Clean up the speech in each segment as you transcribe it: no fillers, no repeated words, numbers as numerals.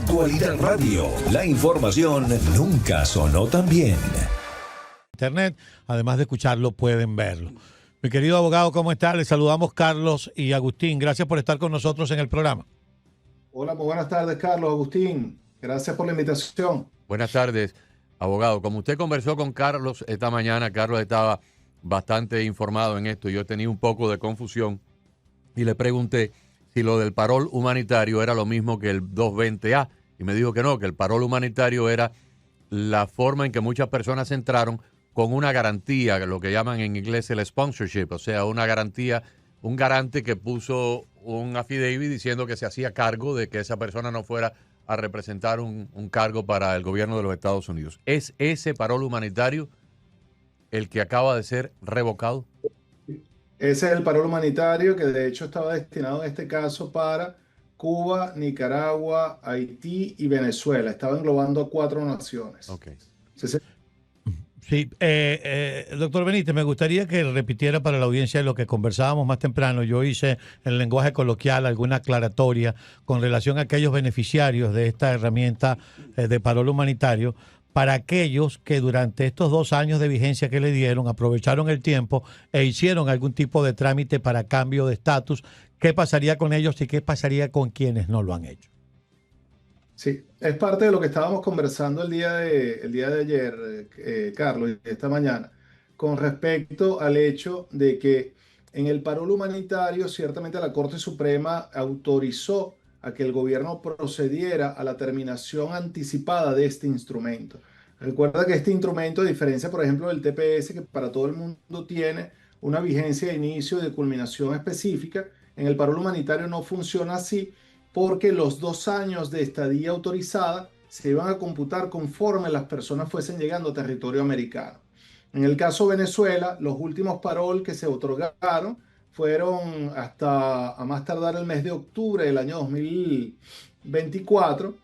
Actualidad Radio, la información nunca sonó tan bien. Internet, además de escucharlo, pueden verlo. Mi querido abogado, ¿cómo está? Les saludamos Carlos y Agustín. Gracias por estar con nosotros en el programa. Hola, muy buenas tardes, Carlos, Agustín. Gracias por la invitación. Buenas tardes, abogado. Como usted conversó con Carlos esta mañana, Carlos estaba bastante informado en esto. Yo tenía un poco de confusión y le pregunté si lo del parol humanitario era lo mismo que el 220A. Y me dijo que no, que el parol humanitario era la forma en que muchas personas entraron con una garantía, lo que llaman en inglés el sponsorship, o sea, una garantía, un garante que puso un affidavit diciendo que se hacía cargo de que esa persona no fuera a representar un cargo para el gobierno de los Estados Unidos. ¿Es ese parol humanitario el que acaba de ser revocado? Ese es el parol humanitario que de hecho estaba destinado en este caso para Cuba, Nicaragua, Haití y Venezuela. Estaba englobando a 4 naciones. Okay. Sí, doctor Benítez, me gustaría que repitiera para la audiencia lo que conversábamos más temprano. Yo hice en lenguaje coloquial alguna aclaratoria con relación a aquellos beneficiarios de esta herramienta de parol humanitario, para aquellos que durante estos 2 años de vigencia que le dieron aprovecharon el tiempo e hicieron algún tipo de trámite para cambio de estatus. ¿Qué pasaría con ellos y qué pasaría con quienes no lo han hecho? Sí, es parte de lo que estábamos conversando el día de ayer, Carlos, y esta mañana, con respecto al hecho de que en el parol humanitario, ciertamente la Corte Suprema autorizó a que el gobierno procediera a la terminación anticipada de este instrumento. Recuerda que este instrumento, a diferencia, por ejemplo, del TPS, que para todo el mundo tiene una vigencia de inicio y de culminación específica, en el parol humanitario no funciona así, porque los 2 años de estadía autorizada se iban a computar conforme las personas fuesen llegando a territorio americano. En el caso de Venezuela, los últimos parol que se otorgaron fueron hasta a más tardar el mes de octubre del año 2024.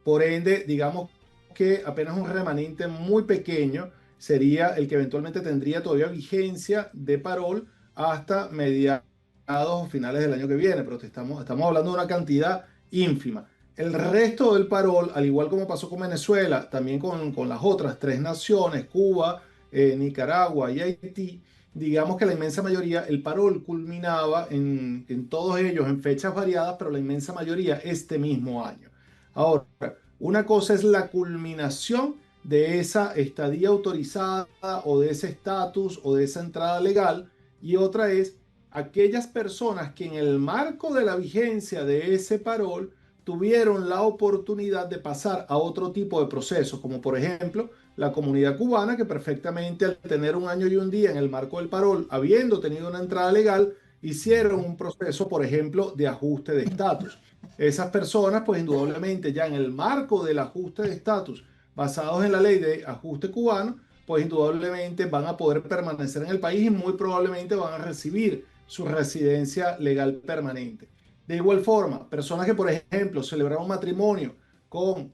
Por ende, digamos que apenas un remanente muy pequeño sería el que eventualmente tendría todavía vigencia de parol hasta mediados o finales del año que viene, pero estamos hablando de una cantidad ínfima. El resto del parol, al igual como pasó con Venezuela, también con las otras 3 naciones, Cuba, Nicaragua y Haití, digamos que la inmensa mayoría, el parol culminaba en todos ellos en fechas variadas, pero la inmensa mayoría este mismo año. Ahora, una cosa es la culminación de esa estadía autorizada o de ese estatus o de esa entrada legal, y otra es aquellas personas que en el marco de la vigencia de ese parol tuvieron la oportunidad de pasar a otro tipo de procesos, como por ejemplo la comunidad cubana, que perfectamente al tener 1 año y 1 día en el marco del parol, habiendo tenido una entrada legal, hicieron un proceso, por ejemplo, de ajuste de estatus. Esas personas, pues indudablemente ya en el marco del ajuste de estatus, basados en la ley de ajuste cubano, pues indudablemente van a poder permanecer en el país y muy probablemente van a recibir su residencia legal permanente. De igual forma, personas que, por ejemplo, celebraron matrimonio con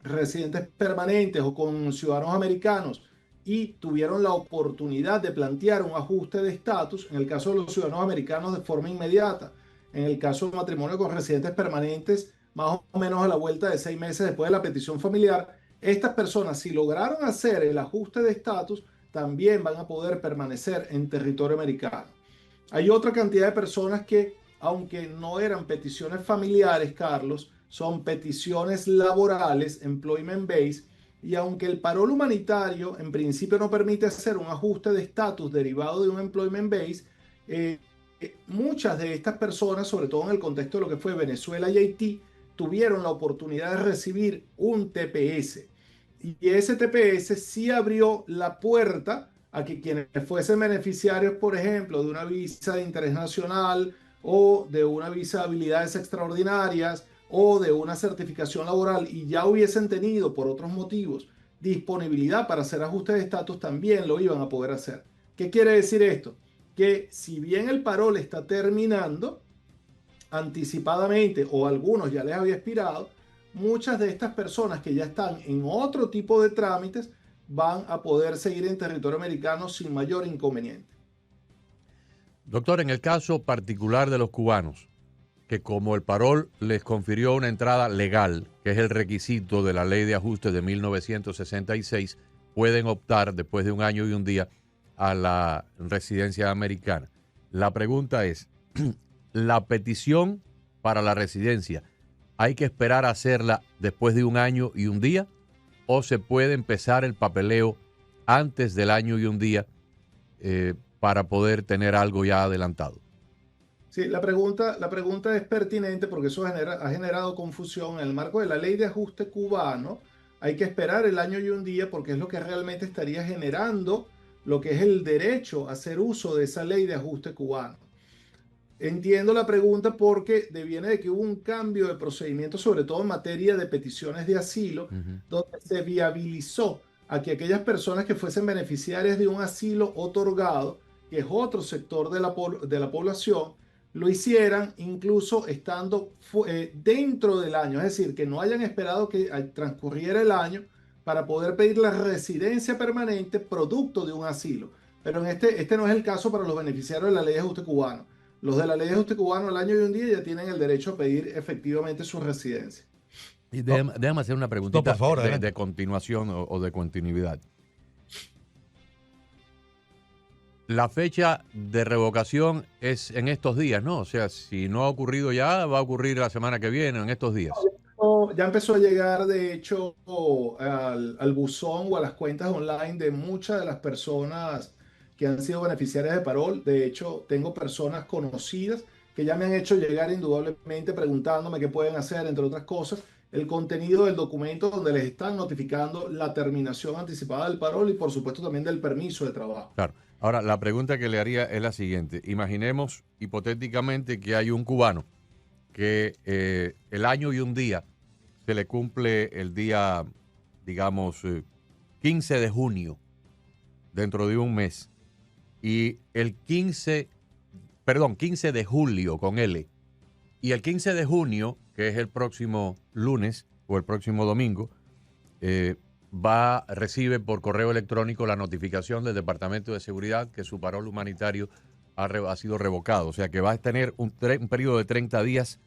residentes permanentes o con ciudadanos americanos y tuvieron la oportunidad de plantear un ajuste de estatus, en el caso de los ciudadanos americanos de forma inmediata, en el caso del matrimonio con residentes permanentes, más o menos a la vuelta de 6 meses después de la petición familiar, estas personas, si lograron hacer el ajuste de estatus, también van a poder permanecer en territorio americano. Hay otra cantidad de personas que, aunque no eran peticiones familiares, Carlos, son peticiones laborales, employment based, y aunque el parol humanitario en principio no permite hacer un ajuste de estatus derivado de un employment based, muchas de estas personas, sobre todo en el contexto de lo que fue Venezuela y Haití, tuvieron la oportunidad de recibir un TPS. Y ese TPS sí abrió la puerta a que quienes fuesen beneficiarios, por ejemplo, de una visa de interés nacional o de una visa de habilidades extraordinarias o de una certificación laboral y ya hubiesen tenido por otros motivos disponibilidad para hacer ajustes de estatus, también lo iban a poder hacer. ¿Qué quiere decir esto? Que si bien el parol está terminando anticipadamente o algunos ya les había expirado, muchas de estas personas que ya están en otro tipo de trámites van a poder seguir en territorio americano sin mayor inconveniente. Doctor, en el caso particular de los cubanos, que como el parol les confirió una entrada legal, que es el requisito de la ley de ajuste de 1966, pueden optar después de un año y un día a la residencia americana. La pregunta es, ¿la petición para la residencia hay que esperar a hacerla después de un año y un día o se puede empezar el papeleo antes del año y un día para poder tener algo ya adelantado? Sí, la pregunta es pertinente porque eso ha generado confusión. En el marco de la ley de ajuste cubano, hay que esperar el año y un día porque es lo que realmente estaría generando lo que es el derecho a hacer uso de esa ley de ajuste cubano. Entiendo la pregunta porque deviene de que hubo un cambio de procedimiento, sobre todo en materia de peticiones de asilo, donde se viabilizó a que aquellas personas que fuesen beneficiarias de un asilo otorgado, que es otro sector de la población, lo hicieran incluso estando dentro del año, es decir, que no hayan esperado que transcurriera el año para poder pedir la residencia permanente producto de un asilo. Pero en este no es el caso para los beneficiarios de la ley de ajuste cubano. Los de la ley de ajuste cubano al año y un día ya tienen el derecho a pedir efectivamente su residencia. Y déjame hacer una preguntita por favor, de continuación o de continuidad. La fecha de revocación es en estos días, ¿no? O sea, si no ha ocurrido ya, va a ocurrir la semana que viene, en estos días. Ya empezó a llegar, de hecho, al buzón o a las cuentas online de muchas de las personas que han sido beneficiarias de parol. De hecho, tengo personas conocidas que ya me han hecho llegar indudablemente preguntándome qué pueden hacer, entre otras cosas, el contenido del documento donde les están notificando la terminación anticipada del parol y, por supuesto, también del permiso de trabajo. Claro. Ahora, la pregunta que le haría es la siguiente. Imaginemos hipotéticamente que hay un cubano que el año y un día se le cumple el día, digamos, 15 de junio, dentro de un mes, y el 15 de julio con L, y el 15 de junio, que es el próximo lunes o el próximo domingo, recibe por correo electrónico la notificación del Departamento de Seguridad que su parol humanitario ha sido revocado. O sea que va a tener un periodo de 30 días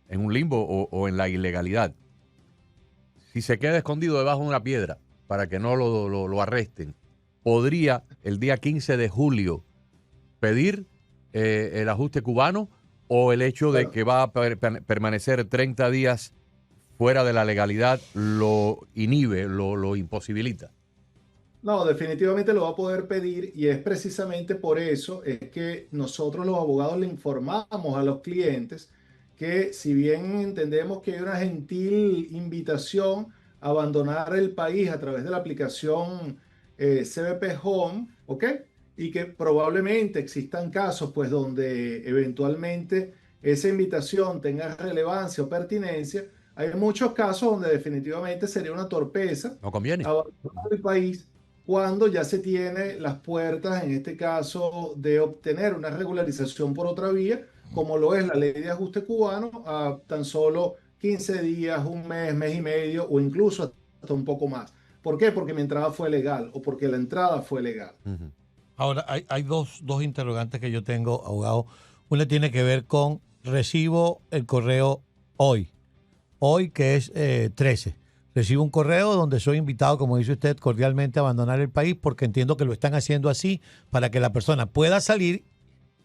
en un limbo o en la ilegalidad. Si se queda escondido debajo de una piedra para que no lo arresten, ¿podría el día 15 de julio pedir el ajuste cubano o el hecho de que va a permanecer 30 días fuera de la legalidad lo inhibe, lo imposibilita? No, definitivamente lo va a poder pedir y es precisamente por eso es que nosotros los abogados le informamos a los clientes que si bien entendemos que hay una gentil invitación a abandonar el país a través de la aplicación CBP Home, ¿ok? Y que probablemente existan casos pues donde eventualmente esa invitación tenga relevancia o pertinencia, hay muchos casos donde definitivamente sería una torpeza No conviene. abandonar el país cuando ya se tiene las puertas, en este caso, de obtener una regularización por otra vía, como lo es la ley de ajuste cubano, a tan solo 15 días, un mes, mes y medio o incluso hasta un poco más. ¿Por qué? Porque mi entrada fue legal o porque la entrada fue legal. Uh-huh. Ahora, hay dos interrogantes que yo tengo, abogado. Una tiene que ver con recibo el correo hoy que es 13. Recibo un correo donde soy invitado, como dice usted, cordialmente a abandonar el país porque entiendo que lo están haciendo así para que la persona pueda salir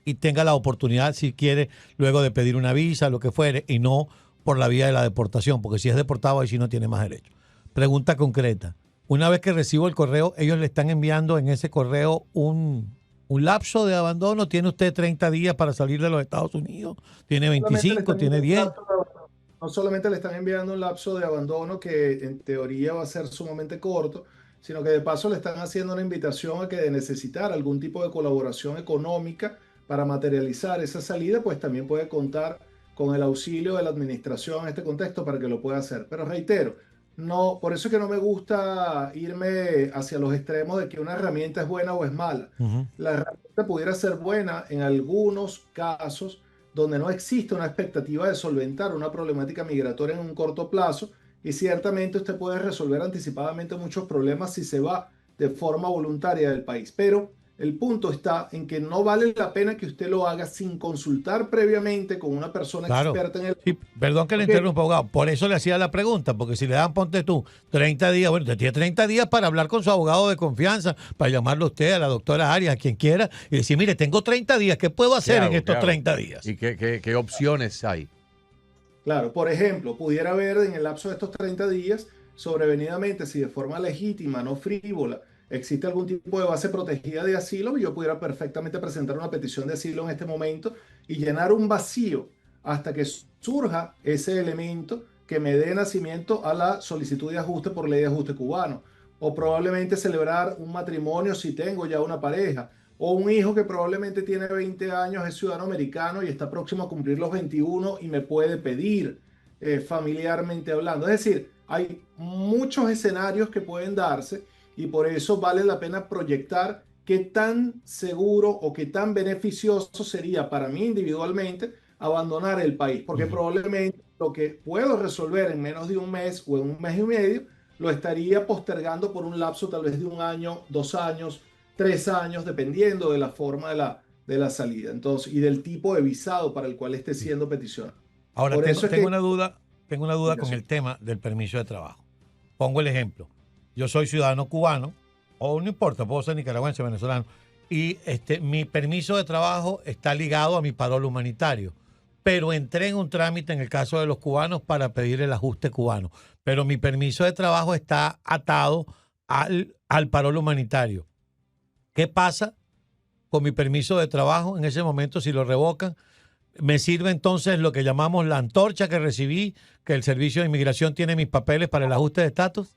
y tenga la oportunidad, si quiere, luego de pedir una visa, lo que fuere, y no por la vía de la deportación, porque si es deportado ahí sí no tiene más derecho. Pregunta concreta. Una vez que recibo el correo, ellos le están enviando en ese correo un lapso de abandono. ¿Tiene usted 30 días para salir de los Estados Unidos? ¿Tiene 25? ¿Tiene 10? No solamente le están enviando un lapso de abandono que en teoría va a ser sumamente corto, sino que de paso le están haciendo una invitación a que de necesitar algún tipo de colaboración económica para materializar esa salida, pues también puede contar con el auxilio de la administración en este contexto para que lo pueda hacer. Pero reitero, no, por eso es que no me gusta irme hacia los extremos de que una herramienta es buena o es mala. La herramienta pudiera ser buena en algunos casos donde no existe una expectativa de solventar una problemática migratoria en un corto plazo y ciertamente usted puede resolver anticipadamente muchos problemas si se va de forma voluntaria del país. Pero El punto está en que no vale la pena que usted lo haga sin consultar previamente con una persona Claro. experta en el... Sí, perdón que le Ok. interrumpa, abogado. Por eso le hacía la pregunta, porque si le dan, ponte tú, 30 días, bueno, usted tiene 30 días para hablar con su abogado de confianza, para llamarlo a usted, a la doctora Arias, a quien quiera, y decir, mire, tengo 30 días, ¿qué puedo ¿Qué hacer en hago? ¿Qué estos hago? 30 días? ¿Y qué opciones hay? Claro, por ejemplo, pudiera haber en el lapso de estos 30 días, sobrevenidamente, si de forma legítima, no frívola, existe algún tipo de base protegida de asilo, yo pudiera perfectamente presentar una petición de asilo en este momento y llenar un vacío hasta que surja ese elemento que me dé nacimiento a la solicitud de ajuste por ley de ajuste cubano. O probablemente celebrar un matrimonio si tengo ya una pareja. O un hijo que probablemente tiene 20 años, es ciudadano americano y está próximo a cumplir los 21 y me puede pedir familiarmente hablando. Es decir, hay muchos escenarios que pueden darse y por eso vale la pena proyectar qué tan seguro o qué tan beneficioso sería para mí individualmente abandonar el país, porque probablemente lo que puedo resolver en menos de un mes o en un mes y medio, lo estaría postergando por un lapso tal vez de un año, 2 años, 3 años, dependiendo de la forma de la salida. Entonces, y del tipo de visado para el cual esté siendo peticionado. Ahora, Por eso es tengo que... una duda con el tema del permiso de trabajo. Pongo el ejemplo. Yo soy ciudadano cubano, o no importa, puedo ser nicaragüense, venezolano, y mi permiso de trabajo está ligado a mi parol humanitario. Pero entré en un trámite en el caso de los cubanos para pedir el ajuste cubano. Pero mi permiso de trabajo está atado al parol humanitario. ¿Qué pasa con mi permiso de trabajo en ese momento si lo revocan? ¿Me sirve entonces lo que llamamos la antorcha que recibí, que el Servicio de Inmigración tiene mis papeles para el ajuste de estatus?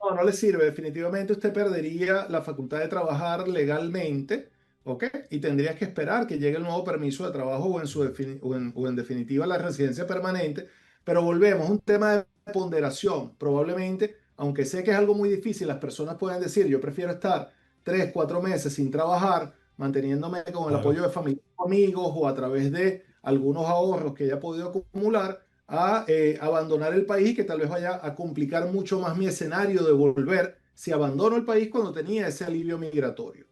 No, no le sirve. Definitivamente usted perdería la facultad de trabajar legalmente, ¿ok? Y tendrías que esperar que llegue el nuevo permiso de trabajo o en definitiva la residencia permanente. Pero volvemos, un tema de ponderación. Probablemente, aunque sé que es algo muy difícil, las personas pueden decir, yo prefiero estar 3, 4 meses sin trabajar, manteniéndome con el Claro. apoyo de familia o amigos o a través de algunos ahorros que haya podido acumular a abandonar el país, que tal vez vaya a complicar mucho más mi escenario de volver si abandono el país cuando tenía ese alivio migratorio.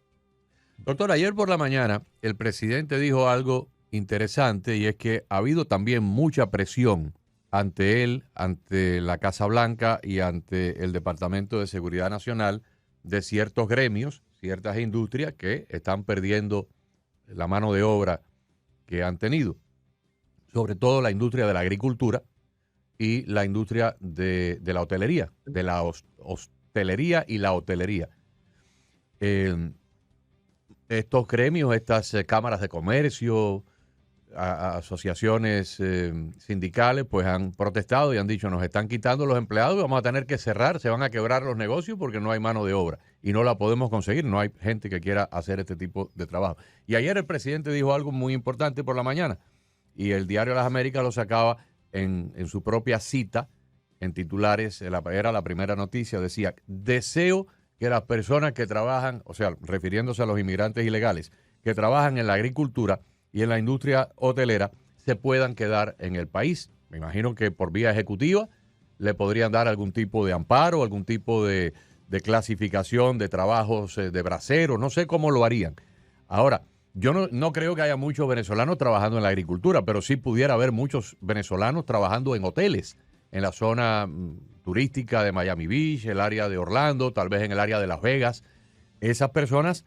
Doctor, ayer por la mañana el presidente dijo algo interesante y es que ha habido también mucha presión ante él, ante la Casa Blanca y ante el Departamento de Seguridad Nacional de ciertos gremios, ciertas industrias que están perdiendo la mano de obra que han tenido, sobre todo la industria de la agricultura y la industria de la hotelería, de la hostelería y la hotelería. Estos gremios, estas cámaras de comercio, asociaciones sindicales, pues han protestado y han dicho, nos están quitando los empleados y vamos a tener que cerrar, se van a quebrar los negocios porque no hay mano de obra y no la podemos conseguir, no hay gente que quiera hacer este tipo de trabajo. Y ayer el presidente dijo algo muy importante por la mañana y el Diario de las Américas lo sacaba en su propia cita, en titulares, era la primera noticia, decía, deseo que las personas que trabajan, o sea, refiriéndose a los inmigrantes ilegales, que trabajan en la agricultura y en la industria hotelera, se puedan quedar en el país. Me imagino que por vía ejecutiva le podrían dar algún tipo de amparo, algún tipo de clasificación de trabajos de braceros, no sé cómo lo harían. Ahora, yo no creo que haya muchos venezolanos trabajando en la agricultura, pero sí pudiera haber muchos venezolanos trabajando en hoteles, en la zona turística de Miami Beach, el área de Orlando, tal vez en el área de Las Vegas. Esas personas,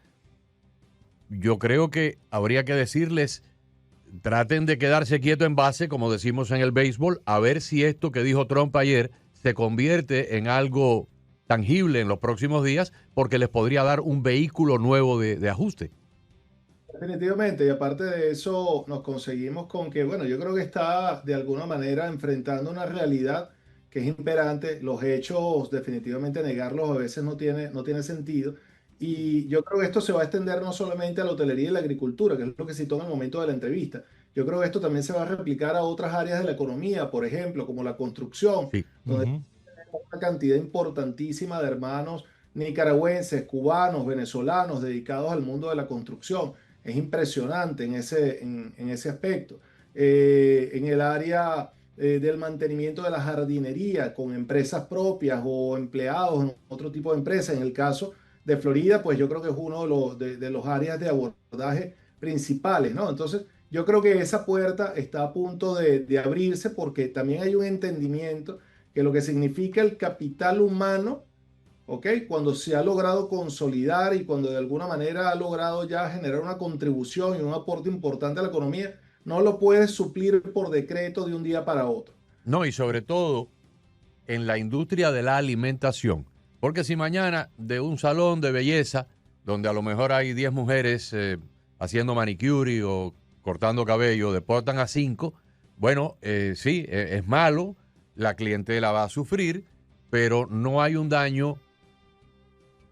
yo creo que habría que decirles, traten de quedarse quietos en base, como decimos en el béisbol, a ver si esto que dijo Trump ayer se convierte en algo tangible en los próximos días, porque les podría dar un vehículo nuevo de ajuste. Definitivamente, y aparte de eso nos conseguimos con que, bueno, yo creo que está de alguna manera enfrentando una realidad que es imperante. Los hechos, definitivamente negarlos a veces no tiene sentido. Y yo creo que esto se va a extender no solamente a la hotelería y la agricultura, que es lo que citó en el momento de la entrevista. Yo creo que esto también se va a replicar a otras áreas de la economía, por ejemplo, como la construcción, Sí. donde tenemos una cantidad importantísima de hermanos nicaragüenses, cubanos, venezolanos dedicados al mundo de la construcción. Es impresionante en ese aspecto. En el área del mantenimiento de la jardinería con empresas propias o empleados en otro tipo de empresas, en el caso de Florida, pues yo creo que es uno de los áreas de abordaje principales, ¿no? Entonces, yo creo que esa puerta está a punto de abrirse porque también hay un entendimiento que lo que significa el capital humano, ¿ok? Cuando se ha logrado consolidar y cuando de alguna manera ha logrado ya generar una contribución y un aporte importante a la economía, no lo puedes suplir por decreto de un día para otro. No, y sobre todo en la industria de la alimentación. Porque si mañana de un salón de belleza, donde a lo mejor hay 10 mujeres haciendo manicure o cortando cabello, deportan a 5, bueno, sí, es malo, la clientela va a sufrir, pero no hay un daño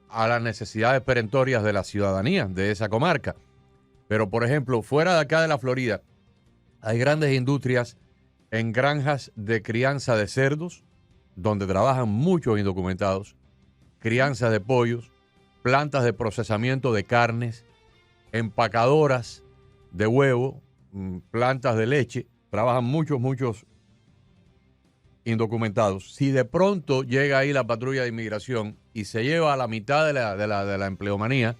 a las necesidades perentorias de la ciudadanía de esa comarca. Pero, por ejemplo, fuera de acá de la Florida, hay grandes industrias en granjas de crianza de cerdos, donde trabajan muchos indocumentados, crianza de pollos, plantas de procesamiento de carnes, empacadoras de huevo, plantas de leche, trabajan muchos indocumentados. Si de pronto llega ahí la patrulla de inmigración y se lleva a la mitad de la empleomanía,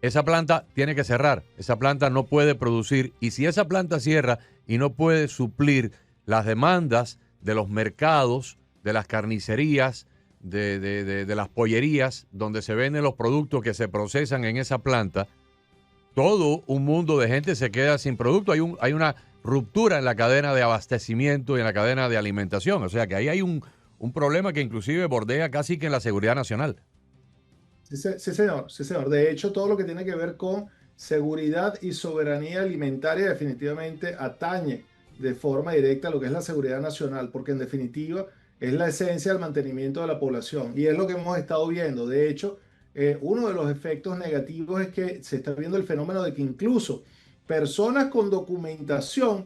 esa planta tiene que cerrar, esa planta no puede producir, y si esa planta cierra y no puede suplir las demandas de los mercados, de las carnicerías, de las pollerías, donde se venden los productos que se procesan en esa planta, todo un mundo de gente se queda sin producto. Hay una ruptura en la cadena de abastecimiento y en la cadena de alimentación. O sea que ahí hay un problema que inclusive bordea casi que en la seguridad nacional. Sí, señor, sí, señor. De hecho, todo lo que tiene que ver con seguridad y soberanía alimentaria definitivamente atañe de forma directa a lo que es la seguridad nacional, porque en definitiva es la esencia del mantenimiento de la población y es lo que hemos estado viendo. De hecho, uno de los efectos negativos es que se está viendo el fenómeno de que incluso personas con documentación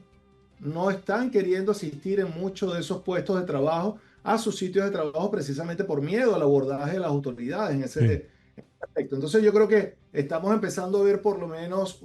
no están queriendo asistir en muchos de esos puestos de trabajo a sus sitios de trabajo precisamente por miedo al abordaje de las autoridades en ese aspecto. Entonces yo creo que estamos empezando a ver por lo menos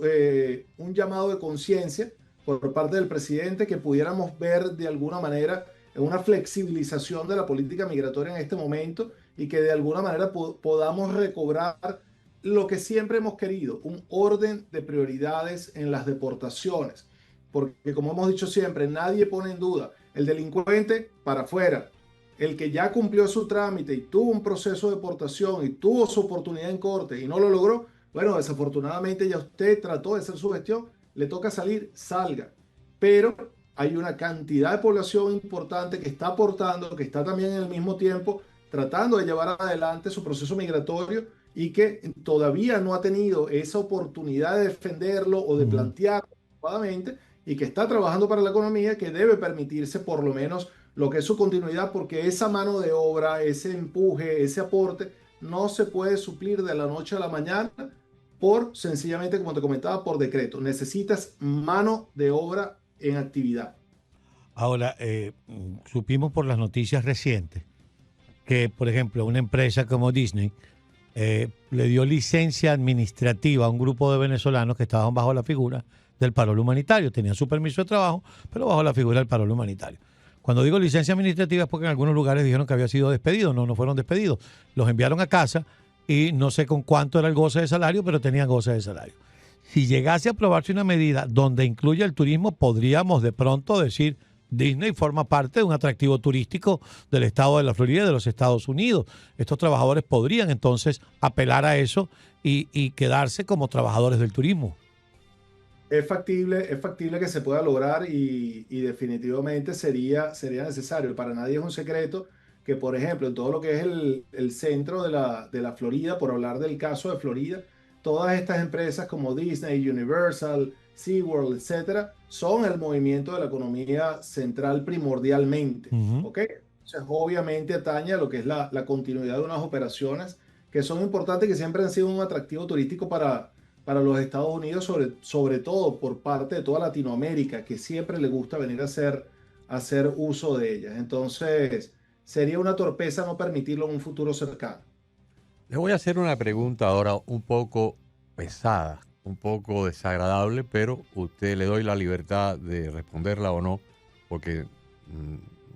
un llamado de conciencia por parte del presidente que pudiéramos ver de alguna manera una flexibilización de la política migratoria en este momento y que de alguna manera podamos recobrar lo que siempre hemos querido, un orden de prioridades en las deportaciones. Porque como hemos dicho siempre, nadie pone en duda el delincuente para afuera, el que ya cumplió su trámite y tuvo un proceso de deportación y tuvo su oportunidad en corte y no lo logró, bueno, desafortunadamente ya usted trató de hacer su gestión, le toca salir, salga. Pero hay una cantidad de población importante que está aportando, que está también en el mismo tiempo tratando de llevar adelante su proceso migratorio y que todavía no ha tenido esa oportunidad de defenderlo o de plantearlo adecuadamente y que está trabajando para la economía, que debe permitirse por lo menos lo que es su continuidad, porque esa mano de obra, ese empuje, ese aporte, no se puede suplir de la noche a la mañana por, sencillamente, como te comentaba, por decreto. Necesitas mano de obra en actividad. Ahora, supimos por las noticias recientes que, por ejemplo, una empresa como Disney le dio licencia administrativa a un grupo de venezolanos que estaban bajo la figura del parol humanitario. Tenían su permiso de trabajo, pero bajo la figura del parol humanitario. Cuando digo licencia administrativa es porque en algunos lugares dijeron que había sido despedido. No fueron despedidos. Los enviaron a casa y no sé con cuánto era el goce de salario, pero tenían goce de salario. Si llegase a aprobarse una medida donde incluya el turismo, podríamos de pronto decir Disney forma parte de un atractivo turístico del estado de la Florida y de los Estados Unidos. Estos trabajadores podrían entonces apelar a eso y quedarse como trabajadores del turismo. Es factible que se pueda lograr y definitivamente sería necesario. Para nadie es un secreto que, por ejemplo, en todo lo que es el centro de la Florida, por hablar del caso de Florida, todas estas empresas como Disney, Universal, SeaWorld, etcétera, son el movimiento de la economía central primordialmente. ¿Ok? Entonces, obviamente atañe a lo que es la continuidad de unas operaciones que son importantes, que siempre han sido un atractivo turístico para los Estados Unidos, sobre todo por parte de toda Latinoamérica, que siempre le gusta venir a hacer uso de ellas. Entonces, sería una torpeza no permitirlo en un futuro cercano. Le voy a hacer una pregunta ahora un poco pesada, un poco desagradable, pero usted le doy la libertad de responderla o no, porque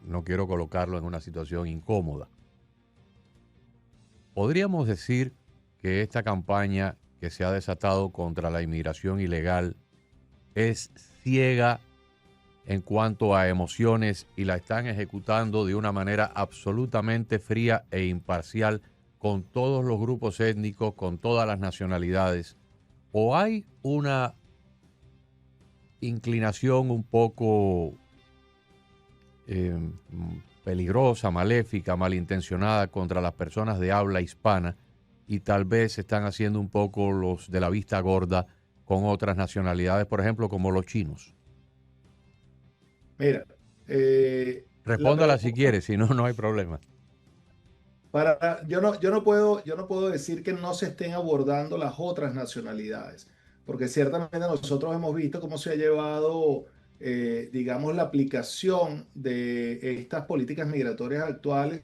no quiero colocarlo en una situación incómoda. ¿Podríamos decir que esta campaña que se ha desatado contra la inmigración ilegal es ciega en cuanto a emociones y la están ejecutando de una manera absolutamente fría e imparcial con todos los grupos étnicos, con todas las nacionalidades? ¿O hay una inclinación un poco peligrosa, maléfica, malintencionada contra las personas de habla hispana y tal vez están haciendo un poco los de la vista gorda con otras nacionalidades, por ejemplo, como los chinos? Mira, Respóndala si quieres, si no, no hay problema. yo no puedo decir que no se estén abordando las otras nacionalidades, porque ciertamente nosotros hemos visto cómo se ha llevado, digamos, la aplicación de estas políticas migratorias actuales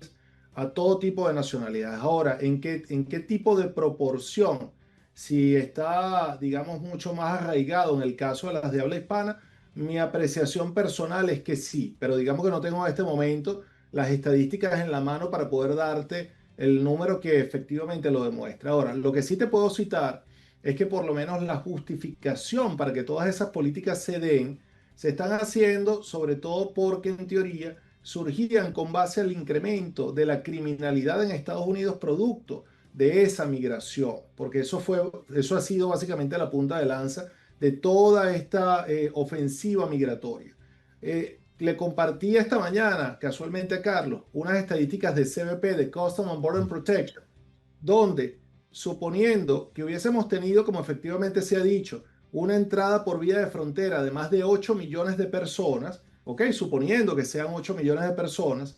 a todo tipo de nacionalidades. Ahora, ¿en qué tipo de proporción? Si está, digamos, mucho más arraigado en el caso de las de habla hispana, mi apreciación personal es que sí, pero digamos que no tengo en este momento las estadísticas en la mano para poder darte el número que efectivamente lo demuestra. Ahora, lo que sí te puedo citar es que por lo menos la justificación para que todas esas políticas se den, se están haciendo sobre todo porque en teoría surgían con base al incremento de la criminalidad en Estados Unidos producto de esa migración, porque eso ha sido básicamente la punta de lanza de toda esta ofensiva migratoria. Le compartí esta mañana, casualmente a Carlos, unas estadísticas de CBP, de Customs and Border Protection, donde, suponiendo que hubiésemos tenido, como efectivamente se ha dicho, una entrada por vía de frontera de más de 8 millones de personas, ¿ok? Suponiendo que sean 8 millones de personas,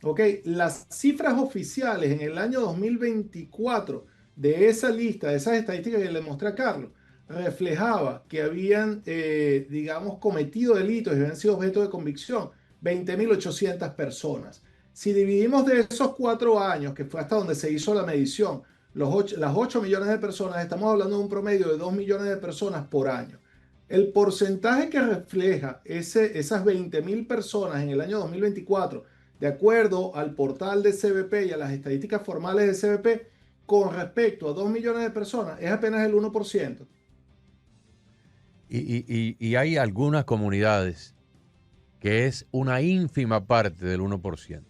¿ok? Las cifras oficiales en el año 2024 de esa lista, de esas estadísticas que le mostré a Carlos, reflejaba que habían, digamos, cometido delitos y habían sido objeto de convicción 20.800 personas. Si dividimos de esos 4 años, que fue hasta donde se hizo la medición, las 8 millones de personas, estamos hablando de un promedio de 2 millones de personas por año. El porcentaje que refleja esas 20.000 personas en el año 2024, de acuerdo al portal de CBP y a las estadísticas formales de CBP, con respecto a 2 millones de personas, es apenas el 1%. Y hay algunas comunidades que es una ínfima parte del 1%.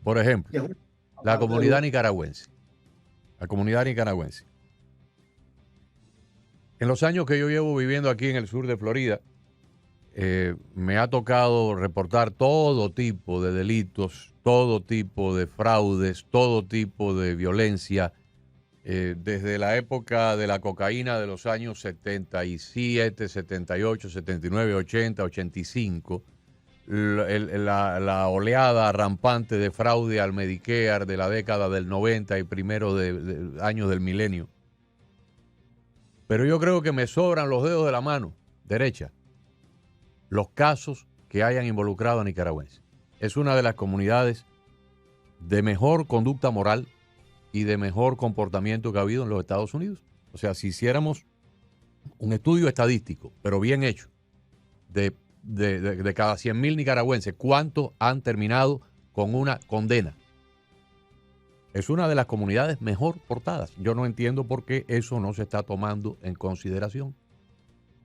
Por ejemplo, la comunidad nicaragüense. La comunidad nicaragüense. En los años que yo llevo viviendo aquí en el sur de Florida, me ha tocado reportar todo tipo de delitos, todo tipo de fraudes, todo tipo de violencia, desde la época de la cocaína de los años 77, 78, 79, 80, 85, la oleada rampante de fraude al Medicare de la década del 90 y primero de años del milenio. Pero yo creo que me sobran los dedos de la mano derecha los casos que hayan involucrado a nicaragüenses. Es una de las comunidades de mejor conducta moral y de mejor comportamiento que ha habido en los Estados Unidos. O sea, si hiciéramos un estudio estadístico, pero bien hecho, de cada 100.000 nicaragüenses, ¿cuántos han terminado con una condena? Es una de las comunidades mejor portadas. Yo no entiendo por qué eso no se está tomando en consideración.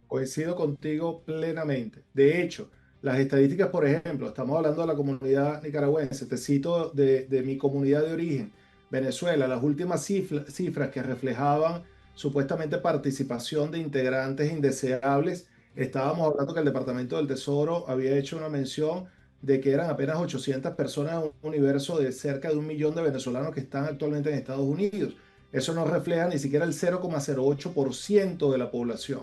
Coincido contigo plenamente. De hecho, las estadísticas, por ejemplo, estamos hablando de la comunidad nicaragüense, te cito de mi comunidad de origen, Venezuela, las últimas cifras que reflejaban supuestamente participación de integrantes indeseables, estábamos hablando que el Departamento del Tesoro había hecho una mención de que eran apenas 800 personas en un universo de cerca de 1 millón de venezolanos que están actualmente en Estados Unidos. Eso no refleja ni siquiera el 0,08% de la población.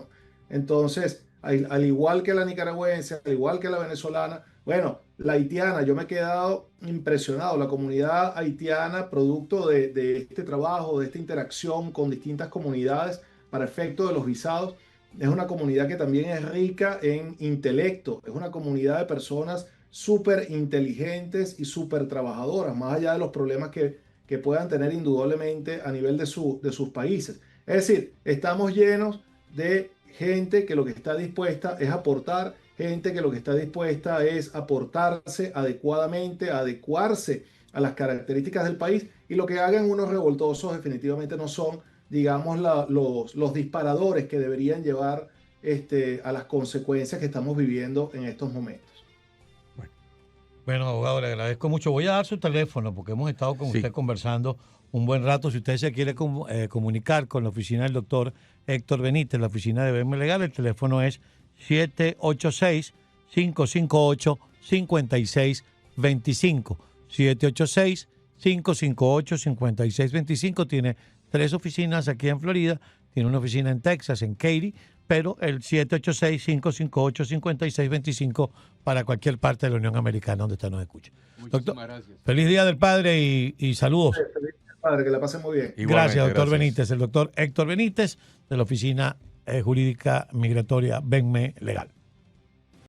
Entonces, al igual que la nicaragüense, al igual que la venezolana, bueno, la haitiana, yo me he quedado impresionado. La comunidad haitiana, producto de este trabajo, de esta interacción con distintas comunidades para efecto de los visados, es una comunidad que también es rica en intelecto, es una comunidad de personas súper inteligentes y súper trabajadoras, más allá de los problemas que puedan tener indudablemente a nivel de sus países. Es decir, estamos llenos de gente que lo que está dispuesta es aportar, gente que lo que está dispuesta es aportarse adecuadamente, adecuarse a las características del país, y lo que hagan unos revoltosos definitivamente no son digamos, los disparadores que deberían llevar a las consecuencias que estamos viviendo en estos momentos. Bueno, abogado, le agradezco mucho. Voy a dar su teléfono porque hemos estado con usted conversando un buen rato. Si usted se quiere comunicar con la oficina del doctor Héctor Benítez, la oficina de BM Legal, el teléfono es 786-558-5625. 786-558-5625. Tiene 3 oficinas aquí en Florida, tiene una oficina en Texas, en Katy, pero el 786-558-5625 para cualquier parte de la Unión Americana donde usted nos escuche. Doctor, gracias. Feliz Día del Padre y saludos. Feliz día, padre, que la pasen muy bien. Igualmente, Gracias, doctor gracias. Benítez. El doctor Héctor Benítez de la Oficina Jurídica Migratoria BENME Legal.